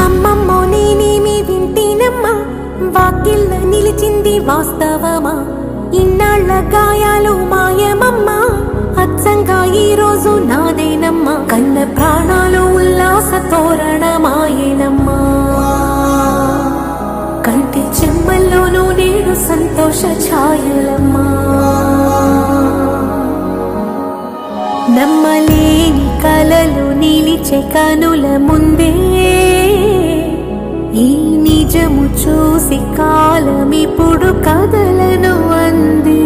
అమ్మమ్మో నేనేమి వింటేనమ్మా, వాకిళ్ళ నిలిచింది వాస్తవమా? ఇన్నాళ్ల గాయాలు మాయమమ్మా, అచ్చంగా ఈ రోజు నాదేనమ్మా. కన్న ప్రాణాలు ఉల్లాస తోరణమాయేనమ్మా, కంటి చెమ్మల్లోనూ నేడు సంతోష ఛాయలమ్మా. నమ్మలేని కలలు నిలిచే కనుల ముందే, ఈ నిజము చూసి కాలమిప్పుడు కదలను అంది.